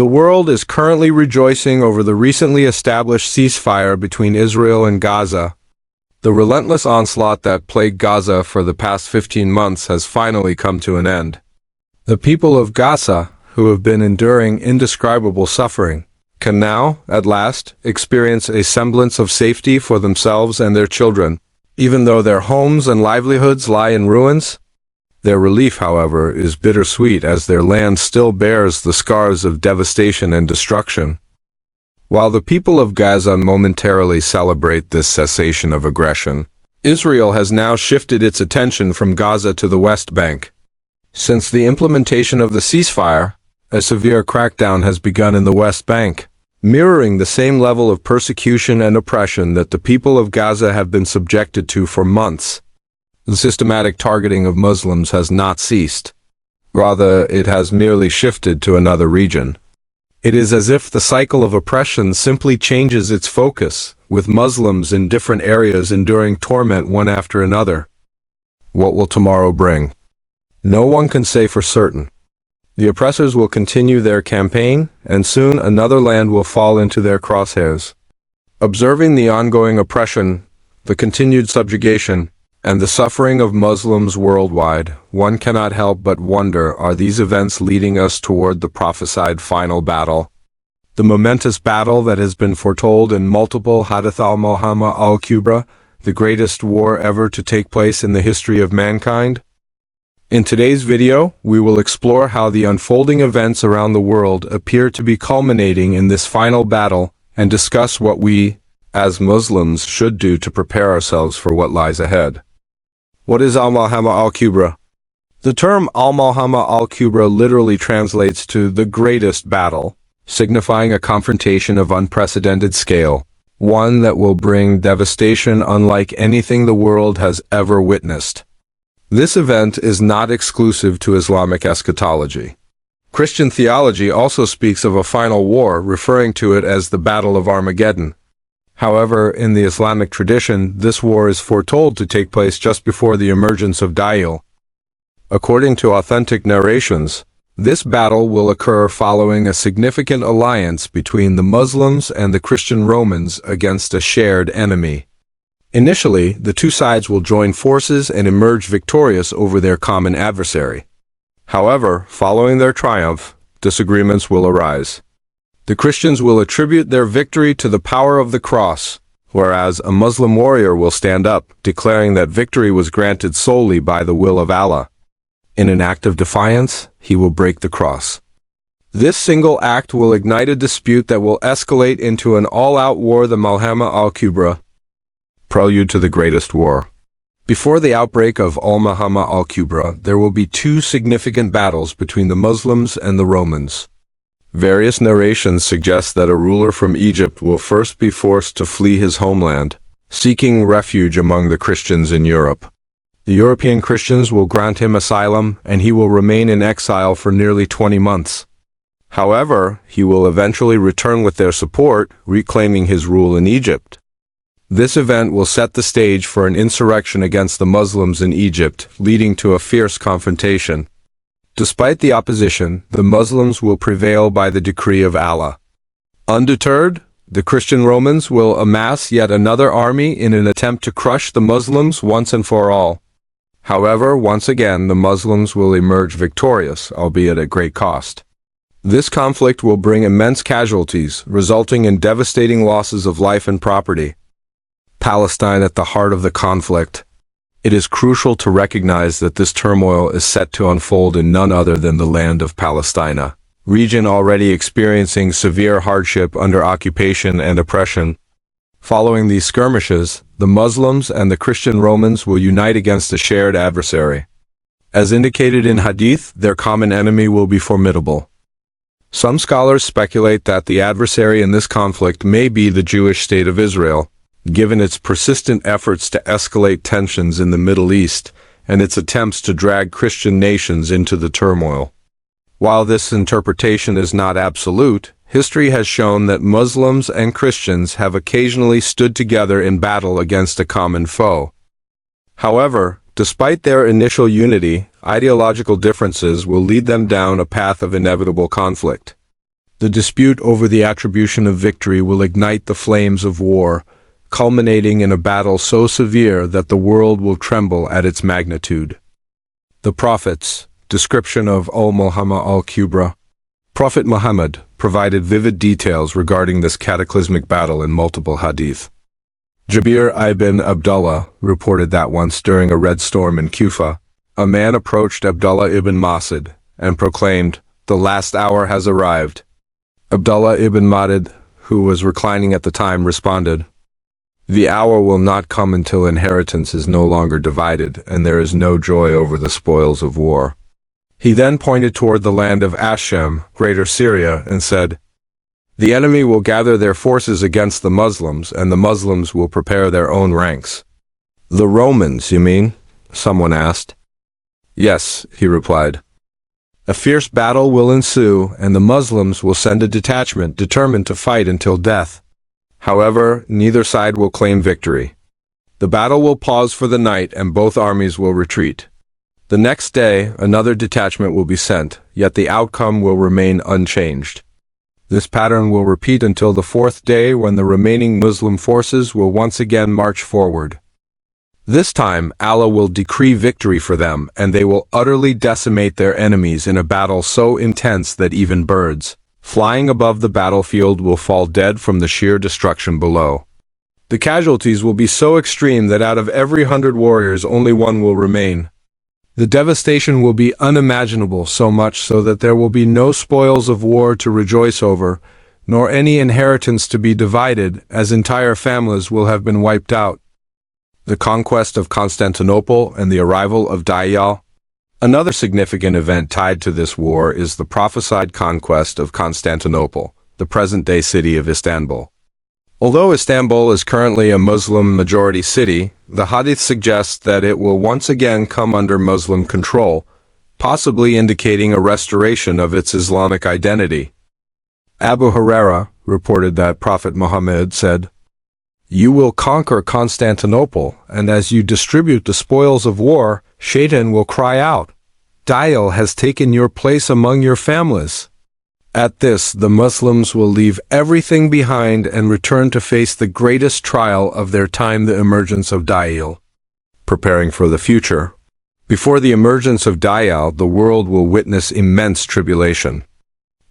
The world is currently rejoicing over the recently established ceasefire between Israel and Gaza. The relentless onslaught that plagued Gaza for the past 15 months has finally come to an end. The people of Gaza, who have been enduring indescribable suffering, can now, at last, experience a semblance of safety for themselves and their children, even though their homes and livelihoods lie in ruins. Their relief, however, is bittersweet as their land still bears the scars of devastation and destruction. While the people of Gaza momentarily celebrate this cessation of aggression, Israel has now shifted its attention from Gaza to the West Bank. Since the implementation of the ceasefire, a severe crackdown has begun in the West Bank, mirroring the same level of persecution and oppression that the people of Gaza have been subjected to for months. The systematic targeting of Muslims has not ceased. Rather, it has merely shifted to another region. It is as if the cycle of oppression simply changes its focus, with Muslims in different areas enduring torment one after another. What will tomorrow bring? No one can say for certain. The oppressors will continue their campaign, and soon another land will fall into their crosshairs. Observing the ongoing oppression, the continued subjugation, and the suffering of Muslims worldwide, one cannot help but wonder, are these events leading us toward the prophesied final battle? The momentous battle that has been foretold in multiple Hadith Al-Malhamah Al-Kubra, the greatest war ever to take place in the history of mankind? In today's video, we will explore how the unfolding events around the world appear to be culminating in this final battle, and discuss what we, as Muslims, should do to prepare ourselves for what lies ahead. What is Al-Malhamah Al-Kubra? The term Al-Malhamah Al-Kubra literally translates to the greatest battle, signifying a confrontation of unprecedented scale, one that will bring devastation unlike anything the world has ever witnessed. This event is not exclusive to Islamic eschatology. Christian theology also speaks of a final war, referring to it as the Battle of Armageddon. However, in the Islamic tradition, this war is foretold to take place just before the emergence of Dajjal. According to authentic narrations, this battle will occur following a significant alliance between the Muslims and the Christian Romans against a shared enemy. Initially, the two sides will join forces and emerge victorious over their common adversary. However, following their triumph, disagreements will arise. The Christians will attribute their victory to the power of the cross, whereas a Muslim warrior will stand up, declaring that victory was granted solely by the will of Allah. In an act of defiance, he will break the cross. This single act will ignite a dispute that will escalate into an all-out war, the Malhamah Al-Kubra, prelude to the greatest war. Before the outbreak of Al-Malhamah Al-Kubra, there will be two significant battles between the Muslims and the Romans. Various narrations suggest that a ruler from Egypt will first be forced to flee his homeland, seeking refuge among the Christians in Europe. The European Christians will grant him asylum, and he will remain in exile for nearly 20 months. However, he will eventually return with their support, reclaiming his rule in Egypt. This event will set the stage for an insurrection against the Muslims in Egypt, leading to a fierce confrontation. Despite the opposition, the Muslims will prevail by the decree of Allah. Undeterred, the Christian Romans will amass yet another army in an attempt to crush the Muslims once and for all. However, once again, the Muslims will emerge victorious, albeit at great cost. This conflict will bring immense casualties, resulting in devastating losses of life and property. Palestine at the heart of the conflict. It is crucial to recognize that this turmoil is set to unfold in none other than the land of Palestina, region already experiencing severe hardship under occupation and oppression. Following these skirmishes, the Muslims and the Christian Romans will unite against a shared adversary. As indicated in Hadith, their common enemy will be formidable. Some scholars speculate that the adversary in this conflict may be the Jewish state of Israel, given its persistent efforts to escalate tensions in the Middle East and its attempts to drag Christian nations into the turmoil. While this interpretation is not absolute, history has shown that Muslims and Christians have occasionally stood together in battle against a common foe. However, despite their initial unity, ideological differences will lead them down a path of inevitable conflict. The dispute over the attribution of victory will ignite the flames of war, culminating in a battle so severe that the world will tremble at its magnitude. The Prophets, description of Al-Malhamah Al-Kubra. Prophet Muhammad provided vivid details regarding this cataclysmic battle in multiple hadith. Jabir ibn Abdullah reported that once during a red storm in Kufa, a man approached Abdullah ibn Mas'ud and proclaimed, "The last hour has arrived." Abdullah ibn Mas'ud, who was reclining at the time, responded, "The hour will not come until inheritance is no longer divided and there is no joy over the spoils of war." He then pointed toward the land of Asham, Greater Syria, and said, "The enemy will gather their forces against the Muslims, and the Muslims will prepare their own ranks." "The Romans, you mean?" someone asked. "Yes," he replied. "A fierce battle will ensue, and the Muslims will send a detachment determined to fight until death. However, neither side will claim victory. The battle will pause for the night, and both armies will retreat. The next day, another detachment will be sent, yet the outcome will remain unchanged. This pattern will repeat until the fourth day, when the remaining Muslim forces will once again march forward. This time, Allah will decree victory for them, and they will utterly decimate their enemies in a battle so intense that even birds, flying above the battlefield, will fall dead from the sheer destruction below. The casualties will be so extreme that out of every 100 warriors only one will remain. The devastation will be unimaginable, so much so that there will be no spoils of war to rejoice over, nor any inheritance to be divided, as entire families will have been wiped out." The conquest of Constantinople and the arrival of Dajjal. Another significant event tied to this war is the prophesied conquest of Constantinople, the present-day city of Istanbul. Although Istanbul is currently a Muslim-majority city, the Hadith suggests that it will once again come under Muslim control, possibly indicating a restoration of its Islamic identity. Abu Huraira reported that Prophet Muhammad said, "You will conquer Constantinople, and as you distribute the spoils of war, Shaitan will cry out, 'Dajjal has taken your place among your families.' At this, the Muslims will leave everything behind and return to face the greatest trial of their time, the emergence of Dajjal." Preparing for the future. Before the emergence of Dajjal, the world will witness immense tribulation.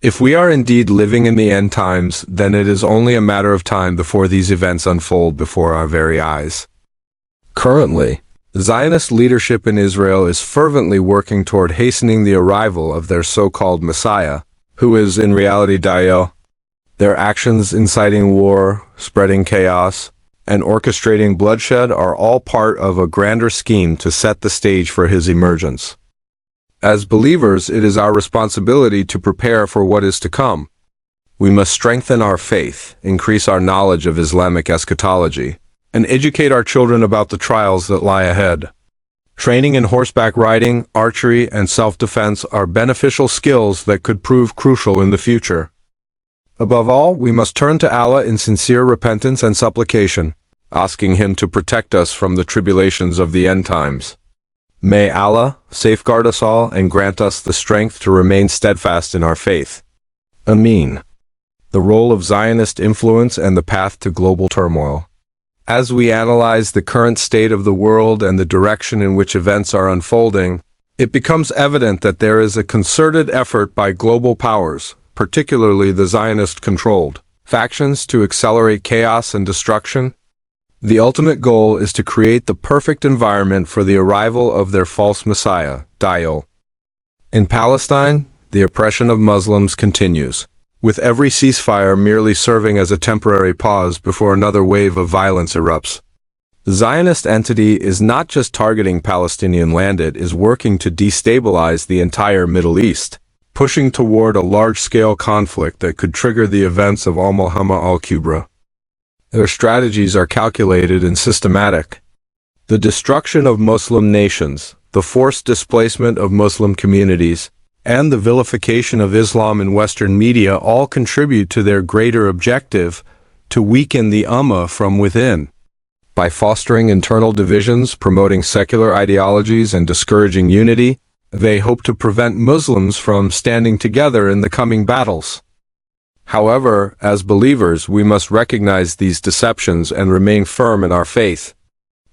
If we are indeed living in the end times, then it is only a matter of time before these events unfold before our very eyes. Currently, Zionist leadership in Israel is fervently working toward hastening the arrival of their so-called Messiah, who is in reality Dajjal. Their actions inciting war, spreading chaos, and orchestrating bloodshed are all part of a grander scheme to set the stage for his emergence. As believers, it is our responsibility to prepare for what is to come. We must strengthen our faith, increase our knowledge of Islamic eschatology, and educate our children about the trials that lie ahead. Training in horseback riding, archery, and self-defense are beneficial skills that could prove crucial in the future. Above all, we must turn to Allah in sincere repentance and supplication, asking Him to protect us from the tribulations of the end times. May Allah safeguard us all and grant us the strength to remain steadfast in our faith. Ameen. The role of Zionist influence and the path to global turmoil. As we analyze the current state of the world and the direction in which events are unfolding, it becomes evident that there is a concerted effort by global powers, particularly the Zionist-controlled factions, to accelerate chaos and destruction. The ultimate goal is to create the perfect environment for the arrival of their false messiah, Dajjal. In Palestine, the oppression of Muslims continues, with every ceasefire merely serving as a temporary pause before another wave of violence erupts. The Zionist entity is not just targeting Palestinian land, it is working to destabilize the entire Middle East, pushing toward a large-scale conflict that could trigger the events of Al-Malhamah Al-Kubra. Their strategies are calculated and systematic. The destruction of Muslim nations, the forced displacement of Muslim communities, and the vilification of Islam in Western media all contribute to their greater objective, to weaken the Ummah from within. By fostering internal divisions, promoting secular ideologies, and discouraging unity, they hope to prevent Muslims from standing together in the coming battles. However, as believers, we must recognize these deceptions and remain firm in our faith.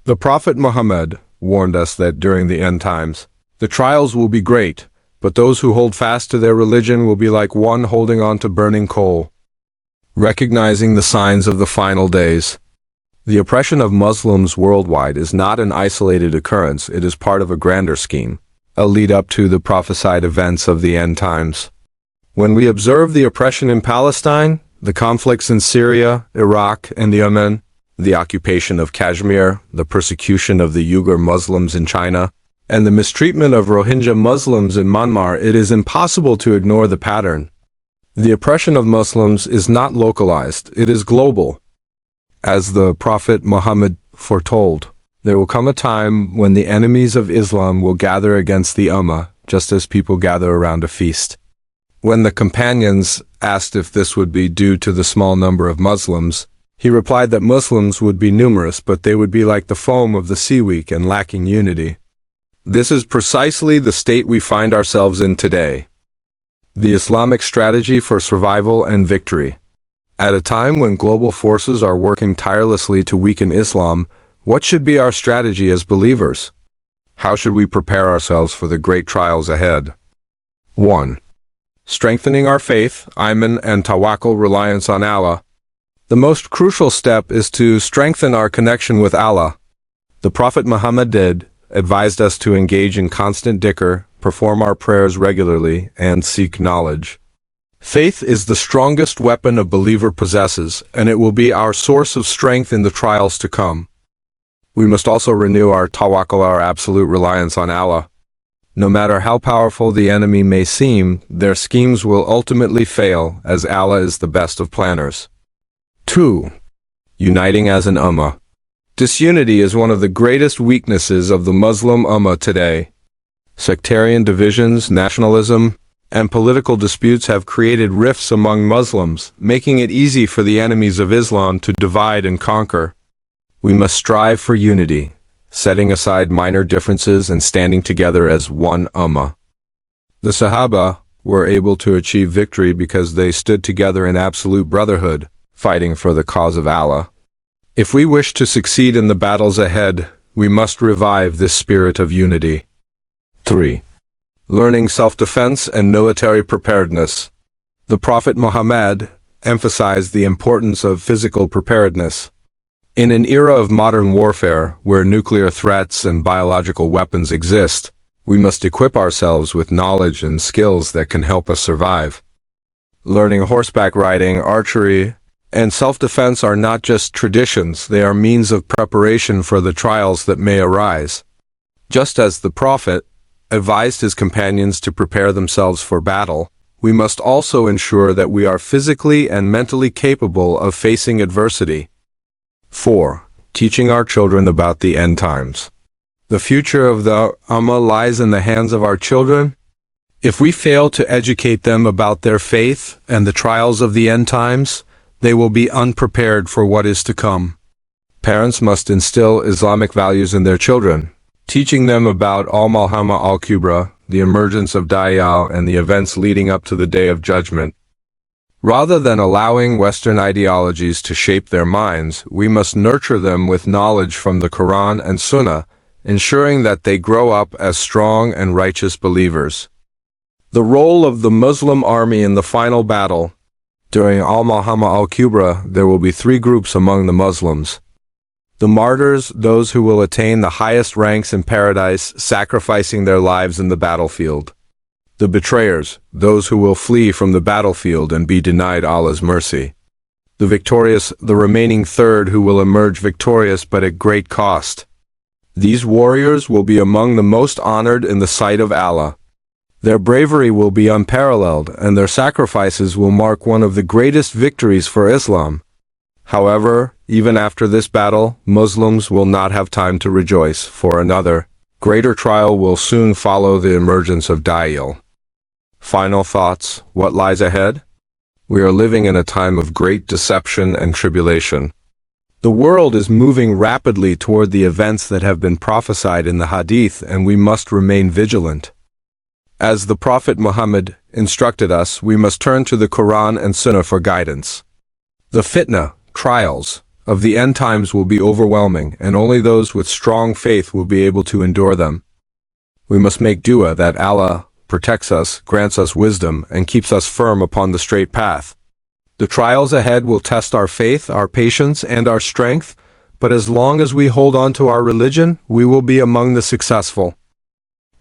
The Prophet Muhammad warned us that during the end times, the trials will be great, but those who hold fast to their religion will be like one holding on to burning coal. Recognizing the signs of the final days. The oppression of Muslims worldwide is not an isolated occurrence, it is part of a grander scheme, a lead-up to the prophesied events of the end times. When we observe the oppression in Palestine, the conflicts in Syria, Iraq, and Yemen, the occupation of Kashmir, the persecution of the Uyghur Muslims in China, and the mistreatment of Rohingya Muslims in Myanmar, it is impossible to ignore the pattern. The oppression of Muslims is not localized, it is global. As the Prophet Muhammad foretold, there will come a time when the enemies of Islam will gather against the Ummah, just as people gather around a feast. When the companions asked if this would be due to the small number of Muslims, he replied that Muslims would be numerous, but they would be like the foam of the sea weak and lacking unity. This is precisely the state we find ourselves in today. The Islamic strategy for survival and victory. At a time when global forces are working tirelessly to weaken Islam, what should be our strategy as believers? How should we prepare ourselves for the great trials ahead? 1. Strengthening our faith, iman and tawakkul, reliance on Allah. The most crucial step is to strengthen our connection with Allah. The Prophet Muhammad advised us to engage in constant dhikr, perform our prayers regularly, and seek knowledge. Faith is the strongest weapon a believer possesses, and it will be our source of strength in the trials to come. We must also renew our tawakkul, our absolute reliance on Allah. No matter how powerful the enemy may seem, their schemes will ultimately fail, as Allah is the best of planners. 2. Uniting as an ummah. Disunity is one of the greatest weaknesses of the Muslim ummah today. Sectarian divisions, nationalism, and political disputes have created rifts among Muslims, making it easy for the enemies of Islam to divide and conquer. We must strive for unity, setting aside minor differences and standing together as one ummah. The Sahaba were able to achieve victory because they stood together in absolute brotherhood, fighting for the cause of Allah. If we wish to succeed in the battles ahead, we must revive this spirit of unity. 3. Learning self-defense and military preparedness. The Prophet Muhammad emphasized the importance of physical preparedness. In an era of modern warfare, where nuclear threats and biological weapons exist, we must equip ourselves with knowledge and skills that can help us survive. Learning horseback riding, archery, and self-defense are not just traditions, they are means of preparation for the trials that may arise. Just as the Prophet advised his companions to prepare themselves for battle, we must also ensure that we are physically and mentally capable of facing adversity. 4. Teaching our children about the end times. The future of the Ummah lies in the hands of our children. If we fail to educate them about their faith and the trials of the end times, they will be unprepared for what is to come. Parents must instill Islamic values in their children, teaching them about Al-Malhamah Al-Kubra, the emergence of Dajjal, and the events leading up to the Day of Judgment. Rather than allowing Western ideologies to shape their minds, we must nurture them with knowledge from the Quran and Sunnah, ensuring that they grow up as strong and righteous believers. The role of the Muslim army in the final battle. During Al-Malhamah Al-Kubra, there will be 3 groups among the Muslims. The martyrs, those who will attain the highest ranks in paradise, sacrificing their lives in the battlefield. The betrayers, those who will flee from the battlefield and be denied Allah's mercy. The victorious, the remaining third, who will emerge victorious but at great cost. These warriors will be among the most honored in the sight of Allah. Their bravery will be unparalleled, and their sacrifices will mark one of the greatest victories for Islam. However, even after this battle, Muslims will not have time to rejoice, for another, greater trial will soon follow the emergence of Dajjal. Final thoughts: what lies ahead? We are living in a time of great deception and tribulation. The world is moving rapidly toward the events that have been prophesied in the Hadith, and we must remain vigilant. As the Prophet Muhammad instructed us, we must turn to the Quran and Sunnah for guidance. The fitna, trials, of the end times will be overwhelming, and only those with strong faith will be able to endure them. We must make dua that Allah protects us, grants us wisdom, and keeps us firm upon the straight path. The trials ahead will test our faith, our patience, and our strength, but as long as we hold on to our religion, we will be among the successful.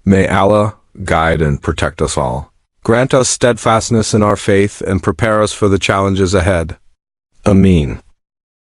May Allah guide and protect us all. Grant us steadfastness in our faith and prepare us for the challenges ahead. Ameen.